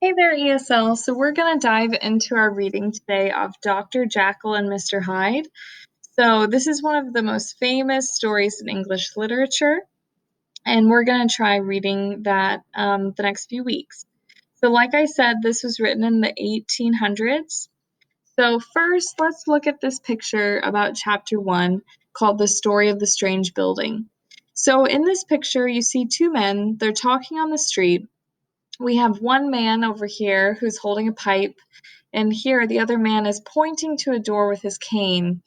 Hey there, ESL. So we're going to dive into our reading today of Dr. Jekyll and Mr. Hyde. So this is one of the most famous stories in English literature, and we're going to try reading that the next few weeks. So like I said, this was written in the 1800s. So first, let's look at this picture about chapter 1 called The Story of the Strange Building. So in this picture, you see two men. They're talking on the street. We have one man over here who's holding a pipe, and here the other man is pointing to a door with his cane.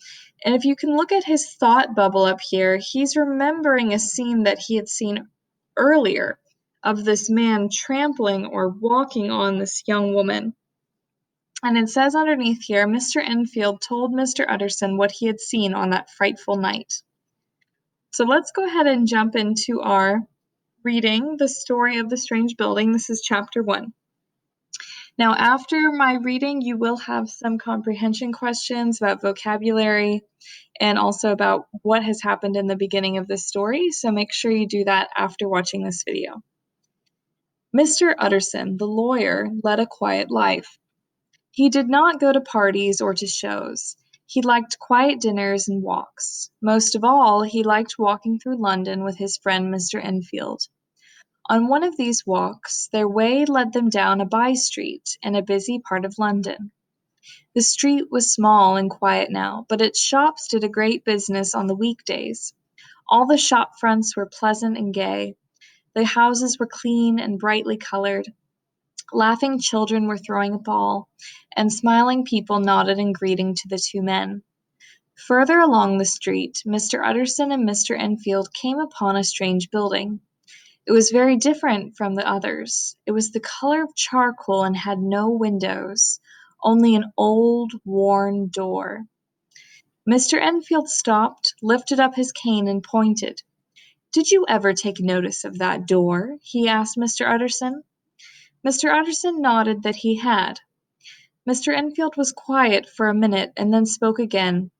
And if you can look at his thought bubble up here, he's remembering a scene that he had seen earlier of this man trampling or walking on this young woman. And it says underneath here, Mr. Enfield told Mr. Utterson what he had seen on that frightful night. So let's go ahead and jump into our reading, The Story of the Strange Building. This is chapter 1. Now, after my reading, you will have some comprehension questions about vocabulary and also about what has happened in the beginning of this story, so make sure you do that after watching this video. Mr. Utterson, the lawyer, led a quiet life. He did not go to parties or to shows. He liked quiet dinners and walks. Most of all, he liked walking through London with his friend Mr. Enfield. On one of these walks, their way led them down a by-street in a busy part of London. The street was small and quiet now, but its shops did a great business on the weekdays. All the shop fronts were pleasant and gay. The houses were clean and brightly colored. Laughing children were throwing a ball, and smiling people nodded in greeting to the two men. Further along the street, Mr. Utterson and Mr. Enfield came upon a strange building. It was very different from the others. It was the color of charcoal and had no windows, only an old, worn door. Mr. Enfield stopped, lifted up his cane, and pointed. "Did you ever take notice of that door?" he asked Mr. Utterson. Mr. Utterson nodded that he had. Mr. Enfield was quiet for a minute and then spoke again.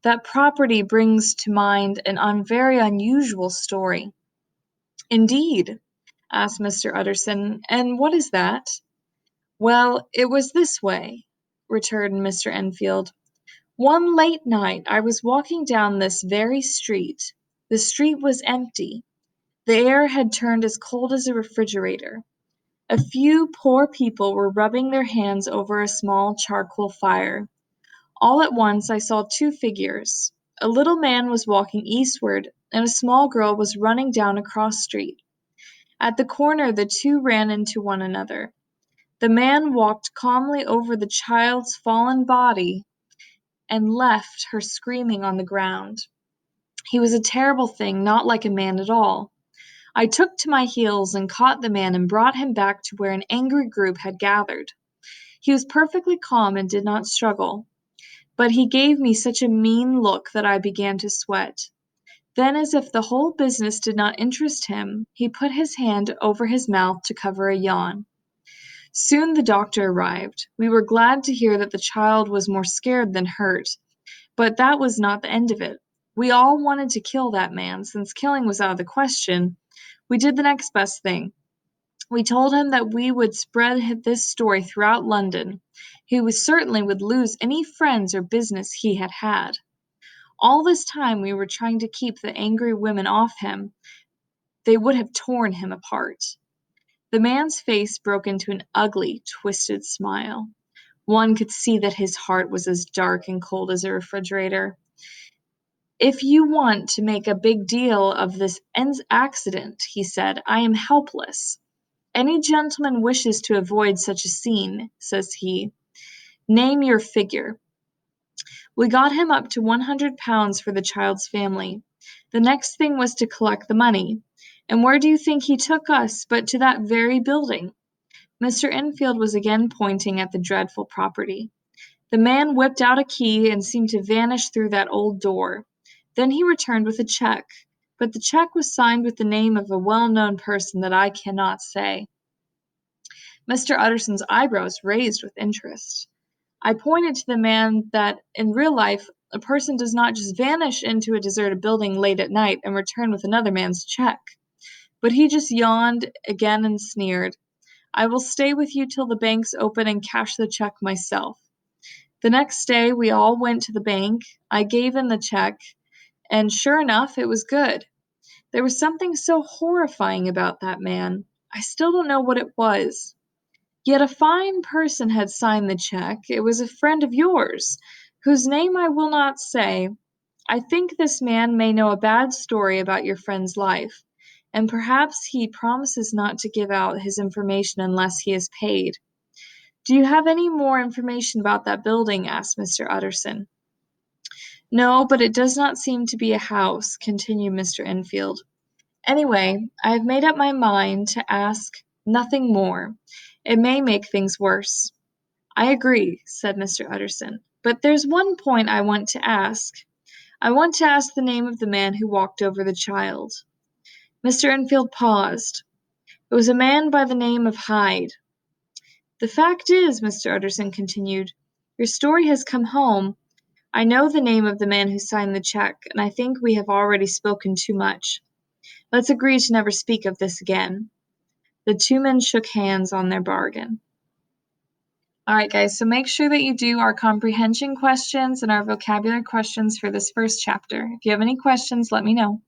"That property brings to mind a very unusual story." "Indeed?" asked Mr. Utterson. "And what is that?" "Well, it was this way," returned Mr. Enfield. "One late night I was walking down this very street. The street was empty. The air had turned as cold as a refrigerator. A few poor people were rubbing their hands over a small charcoal fire. All at once I saw two figures. A little man was walking eastward, and a small girl was running down a cross street. At the corner the two ran into one another. The man walked calmly over the child's fallen body and left her screaming on the ground. He was a terrible thing, not like a man at all. I took to my heels and caught the man and brought him back to where an angry group had gathered. He was perfectly calm and did not struggle, but he gave me such a mean look that I began to sweat. Then, as if the whole business did not interest him, he put his hand over his mouth to cover a yawn. Soon the doctor arrived. We were glad to hear that the child was more scared than hurt, but that was not the end of it. We all wanted to kill that man. Since killing was out of the question, we did the next best thing. We told him that we would spread this story throughout London. He certainly would lose any friends or business he had had. All this time we were trying to keep the angry women off him. They would have torn him apart. The man's face broke into an ugly, twisted smile. One could see that his heart was as dark and cold as a refrigerator. "If you want to make a big deal of this accident," he said, "I am helpless. Any gentleman wishes to avoid such a scene," says he. "Name your figure." We got him up to £100 for the child's family. The next thing was to collect the money. And where do you think he took us but to that very building? Mr. Enfield was again pointing at the dreadful property. The man whipped out a key and seemed to vanish through that old door. Then he returned with a check, but the check was signed with the name of a well-known person that I cannot say. Mr. Utterson's eyebrows raised with interest. I pointed to the man that in real life a person does not just vanish into a deserted building late at night and return with another man's check. But he just yawned again and sneered. I will stay with you till the banks open and cash the check myself." The next day we all went to the bank. I gave in the check, and sure enough, it was good. There was something so horrifying about that man. I still don't know what it was. Yet a fine person had signed the check. It was a friend of yours, whose name I will not say. I think this man may know a bad story about your friend's life, and perhaps he promises not to give out his information unless he is paid. Do you have any more information about that building?" asked Mr. Utterson. "No, but it does not seem to be a house," continued Mr. Enfield. "Anyway, I have made up my mind to ask nothing more. It may make things worse." "I agree," said Mr. Utterson. "But there's one point I want to ask. I want to ask the name of the man who walked over the child." Mr. Enfield paused. "It was a man by the name of Hyde." "The fact is," Mr. Utterson continued, "your story has come home. I know the name of the man who signed the check, and I think we have already spoken too much. Let's agree to never speak of this again." The two men shook hands on their bargain. All right, guys, so make sure that you do our comprehension questions and our vocabulary questions for this first chapter. If you have any questions, let me know.